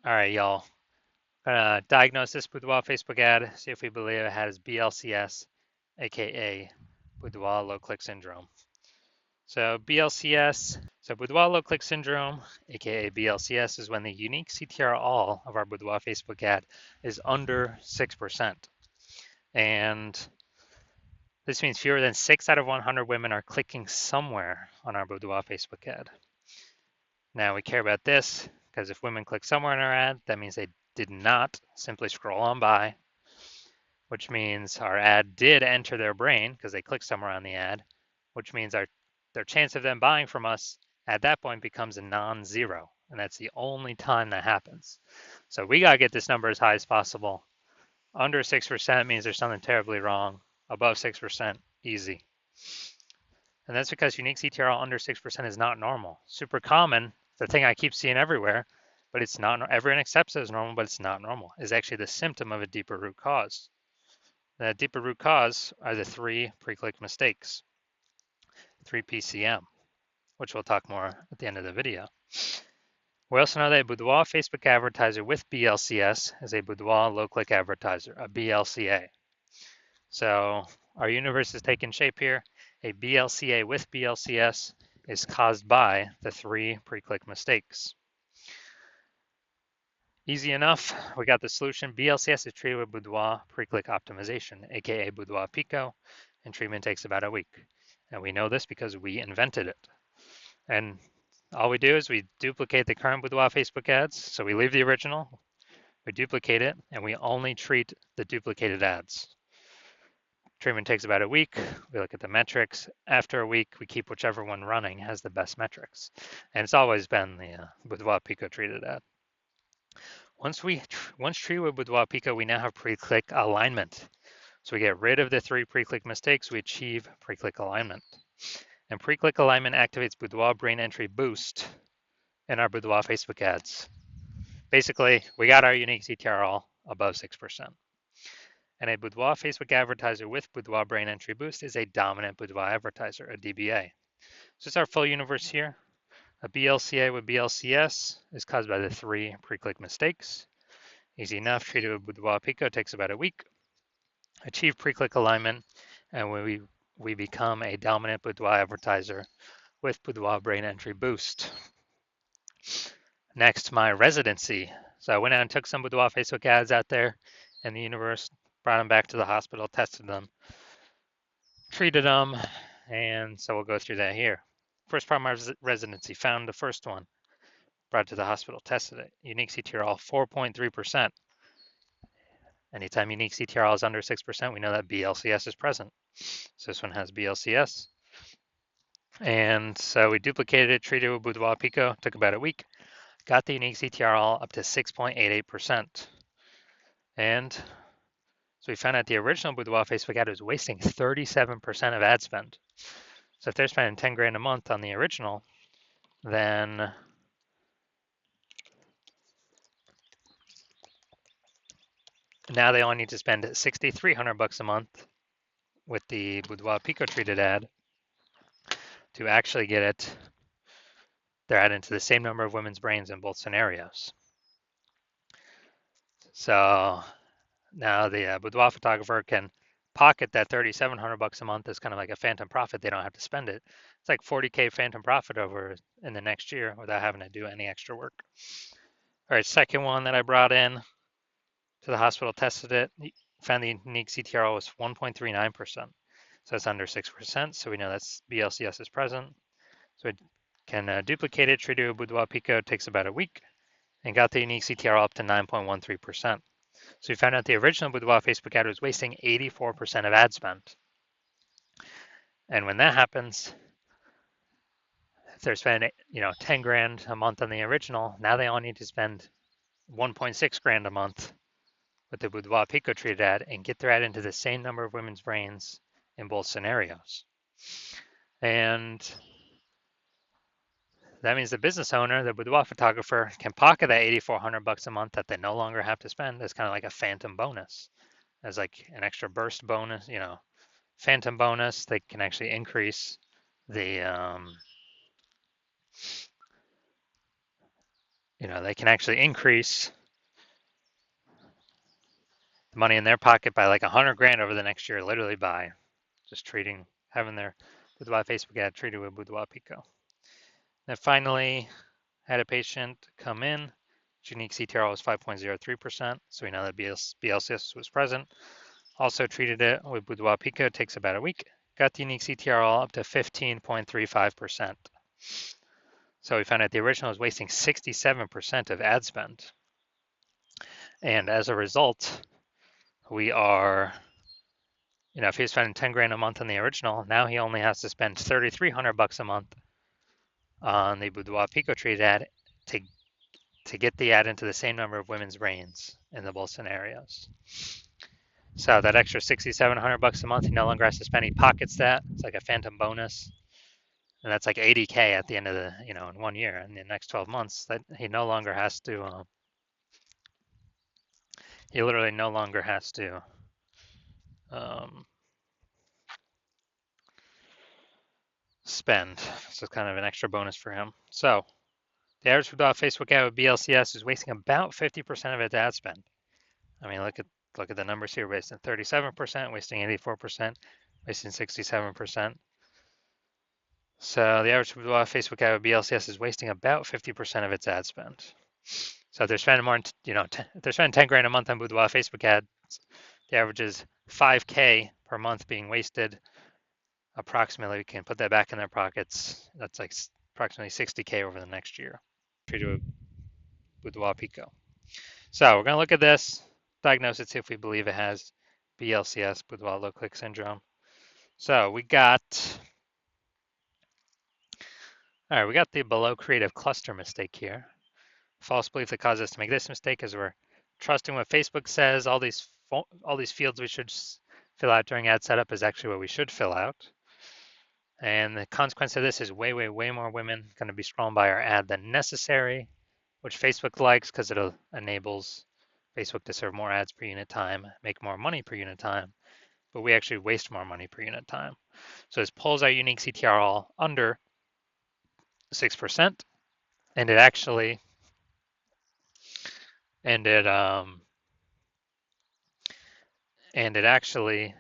All right, y'all. Gonna diagnose this Boudoir Facebook ad, see if we believe it has BLCS, aka Boudoir low click syndrome. So BLCS, so Boudoir low click syndrome, aka BLCS, is when the unique CTR all of our Boudoir Facebook ad is under 6%. And this means fewer than 6 out of 100 women are clicking somewhere on our Boudoir Facebook ad. Now we care about this because if women click somewhere in our ad, that means they did not simply scroll on by, which means our ad did enter their brain because they clicked somewhere on the ad, which means their chance of them buying from us at that point becomes a non-zero. And that's the only time that happens. So we got to get this number as high as possible. Under 6% means there's something terribly wrong. Above 6%, easy. And that's because unique CTRL under 6% is not normal. Super common, the thing I keep seeing everywhere, but it's not, everyone accepts it as normal, but it's not normal, is actually the symptom of a deeper root cause. The deeper root cause are the 3 pre-click mistakes, 3 PCM, which we'll talk more at the end of the video. We also know that a Boudoir Facebook advertiser with BLCS is a Boudoir low-click advertiser, a BLCA. So our universe is taking shape here. A BLCA with BLCS is caused by the 3 pre-click mistakes. Easy enough, we got the solution. BLCS is treated with Boudoir pre-click optimization, aka Boudoir Pico, and treatment takes about a week. And we know this because we invented it. And all we do is we duplicate the current Boudoir Facebook ads. So we leave the original, we duplicate it, and we only treat the duplicated ads. Treatment takes about a week. We look at the metrics. After a week, we keep whichever one running has the best metrics. And it's always been the Boudoir Pico treated ad. Once treated with Boudoir Pico, we now have pre-click alignment. So we get rid of the 3 pre-click mistakes, we achieve pre-click alignment. And pre-click alignment activates Boudoir brain entry boost in our Boudoir Facebook ads. Basically, we got our unique CTR all above 6%. And a Boudoir Facebook advertiser with Boudoir brain entry boost is a dominant Boudoir advertiser, a DBA. So it's our full universe here. A BLCA with BLCS is caused by the 3 pre-click mistakes. Easy enough, treated with Boudoir Pico takes about a week. Achieve pre-click alignment, and we become a dominant Boudoir advertiser with Boudoir brain entry boost. Next, my residency. So I went out and took some Boudoir Facebook ads out there in the universe, brought them back to the hospital, tested them, treated them, and so we'll go through that here. First part of my residency, found the first one, brought it to the hospital, tested it. Unique CTRL 4.3%. Anytime unique CTRL is under 6%, we know that BLCS is present. So this one has BLCS. And so we duplicated it, treated it with Boudoir Pico, took about a week, got the unique CTRL up to 6.88%. And so we found out the original Boudoir Facebook ad was wasting 37% of ad spend. So if they're spending 10 grand a month on the original, then now they only need to spend $6,300 a month with the Boudoir Pico treated ad to actually get their ad into the same number of women's brains in both scenarios. So now the Boudoir photographer can pocket that $3,700 a month as kind of like a phantom profit. They don't have to spend it. It's like 40K phantom profit over in the next year without having to do any extra work. All right, second one that I brought in to the hospital, tested it, found the unique CTRL was 1.39%. So it's under 6%. So we know that's BLCS is present. So it can duplicate it, treat it with Boudoir Pico, takes about a week, and got the unique CTRL up to 9.13%. So we found out the original Boudoir Facebook ad was wasting 84% of ad spend. And when that happens, if they're spending 10 grand a month on the original, now they only need to spend 1.6 grand a month with the Boudoir Pico treated ad and get their ad into the same number of women's brains in both scenarios. And that means the business owner, the boudoir photographer, can pocket that $8,400 a month that they no longer have to spend as kind of like a phantom bonus, as like an extra burst bonus, phantom bonus. They can actually increase the they can actually increase the money in their pocket by like 100 grand over the next year, literally by just having their Boudoir Facebook ad treated with Boudoir Pico. And finally, had a patient come in. Unique CTR was 5.03%, so we know that BLCS was present. Also treated it with Boudoir Pico, takes about a week. Got the unique CTR up to 15.35%. So we found out the original was wasting 67% of ad spend. And as a result, we are, if he was spending 10 grand a month on the original, now he only has to spend 3,300 bucks a month on the Boudoir Pico treated ad to get the ad into the same number of women's brains in the both scenarios. So that extra 6,700 bucks a month, he no longer has to spend. He pockets that. It's like a phantom bonus, and that's like 80K at the end of the, in 1 year. In the next 12 months, that he no longer has to. He literally no longer has to spend. So it's kind of an extra bonus for him. So the average Facebook ad with BLCS is wasting about 50% of its ad spend. I mean, look at the numbers here: wasting 37%, wasting 84%, wasting 67%. So the average Facebook ad with BLCS is wasting about 50% of its ad spend. So if they're spending more, if they're spending 10 grand a month on Boudoir Facebook ads, the average is 5K per month being wasted. Approximately, we can put that back in their pockets. That's like approximately 60K over the next year. Treated with Boudoir Pico. So we're going to look at this, diagnose it, see if we believe it has BLCS, Boudoir low click syndrome. So we got the below creative cluster mistake here. False belief that causes us to make this mistake is we're trusting what Facebook says. All these fields we should fill out during ad setup is actually what we should fill out. And the consequence of this is way, way, way more women going to be scrolling by our ad than necessary, which Facebook likes because it enables Facebook to serve more ads per unit time, make more money per unit time, but we actually waste more money per unit time. So this pulls our unique CTR all under 6%, and it actually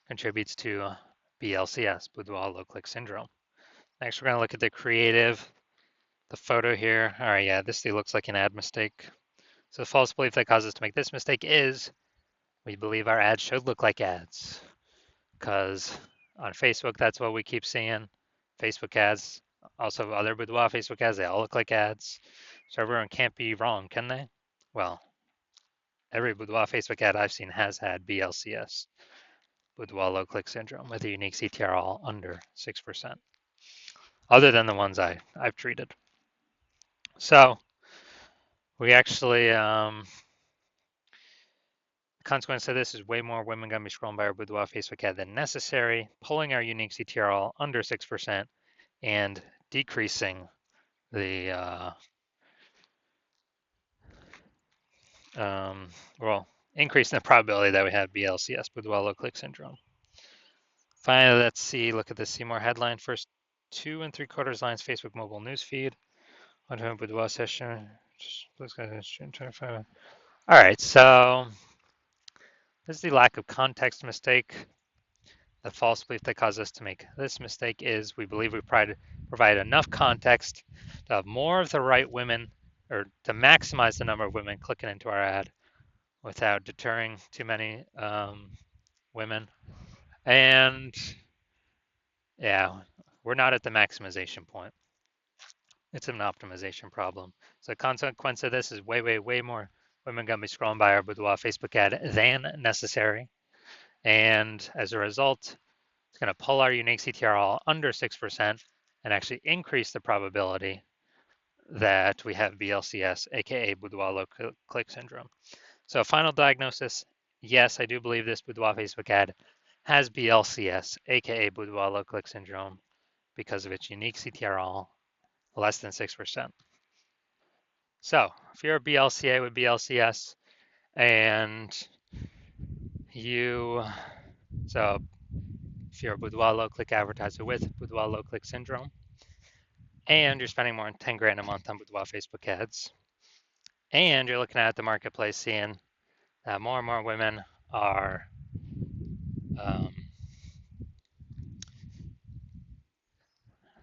contributes to BLCS, Boudoir low click syndrome. Next, we're going to look at the creative, the photo here. All right, yeah, this looks like an ad mistake. So the false belief that causes us to make this mistake is we believe our ads should look like ads, because on Facebook, that's what we keep seeing. Facebook ads, also other Boudoir Facebook ads, they all look like ads. So everyone can't be wrong, can they? Well, every Boudoir Facebook ad I've seen has had BLCS, Boudoir low click syndrome, with a unique CTR all under 6%, other than the ones I've treated. So we actually, consequence of this is way more women going to be scrolling by our Boudoir Facebook ad than necessary, pulling our unique CTR all under 6% and decreasing the, increasing the probability that we have BLCS, Boudoir low click syndrome. Finally, let's look at the see more headline. First 2 3/4 lines, Facebook mobile newsfeed. Boudoir session. All right, so this is the lack of context mistake. The false belief that caused us to make this mistake is we believe we provide enough context to have more of the right women, or to maximize the number of women clicking into our ad without deterring too many women. And yeah, we're not at the maximization point. It's an optimization problem. So the consequence of this is way, way, way more women going to be scrolling by our Boudoir Facebook ad than necessary. And as a result, it's going to pull our unique CTR all under 6% and actually increase the probability that we have BLCS, aka Boudoir low click syndrome. So final diagnosis, yes, I do believe this Boudoir Facebook ad has BLCS, aka Boudoir low click syndrome, because of its unique CTR all less than 6%. So if you're a BLCA with BLCS and if you're a Boudoir low click advertiser with Boudoir low click syndrome, and you're spending more than 10 grand a month on Boudoir Facebook ads, and you're looking at the marketplace seeing that more and more women are um,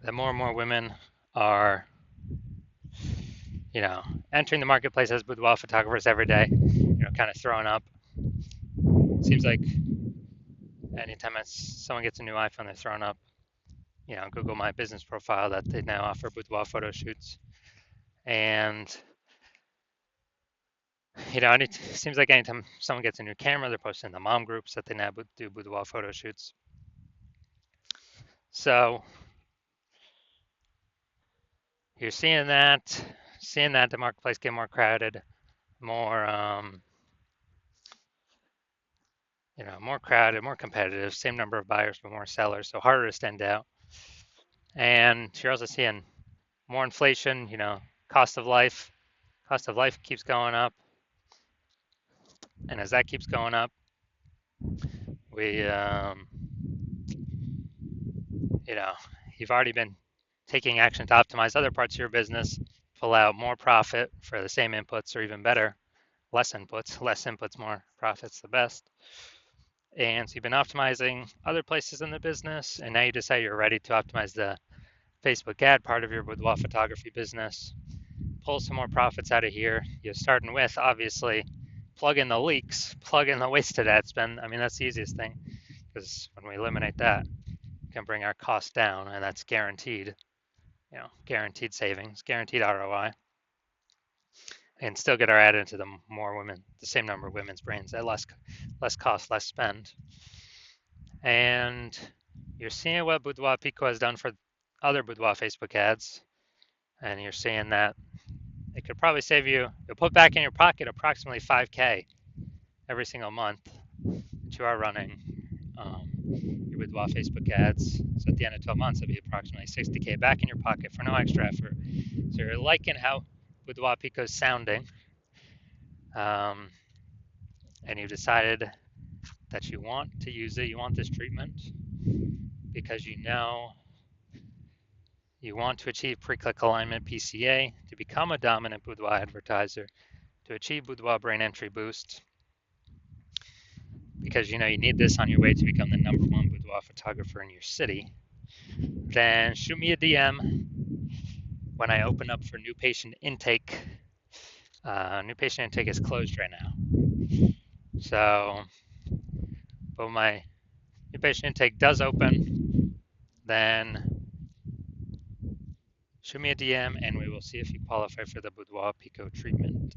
that more and more women are, you know, entering the marketplace as boudoir photographers every day, kind of throwing up. It seems like anytime someone gets a new iPhone, they're throwing up, Google My Business profile that they now offer boudoir photo shoots. And, it seems like anytime someone gets a new camera, they're posting in the mom groups that they now do boudoir photo shoots. So you're seeing that the marketplace get more crowded, more more crowded, more competitive, same number of buyers but more sellers, so harder to stand out. And you're also seeing more inflation, cost of life keeps going up, and as that keeps going up, we you've already been taking action to optimize other parts of your business, pull out more profit for the same inputs, or even better, less inputs, more profits, the best. And so you've been optimizing other places in the business, and now you decide you're ready to optimize the Facebook ad part of your boudoir photography business. Pull some more profits out of here. You're starting with, obviously, plug in the leaks, plug in the wasted ad spend. I mean, that's the easiest thing, because when we eliminate that, we can bring our costs down, and that's guaranteed, guaranteed savings, guaranteed ROI, and still get our ad into the same number of women's brains at less cost, less spend. And you're seeing what Boudoir Pico has done for other Boudoir Facebook ads, and you're seeing that it could probably save you, you'll put back in your pocket approximately 5K every single month that you are running your Boudoir Facebook ads. So at the end of 12 months, it'll be approximately 60K back in your pocket for no extra effort. So you're liking how Boudoir Pico is sounding, and you've decided that you want to use it, you want this treatment, because you want to achieve pre-click alignment PCA, to become a dominant boudoir advertiser, to achieve boudoir brain entry boost, because you need this on your way to become the #1 boudoir photographer in your city, then shoot me a DM when I open up for new patient intake. New patient intake is closed right now. So, but when my new patient intake does open, then shoot me a DM and we will see if you qualify for the Boudoir Pico treatment.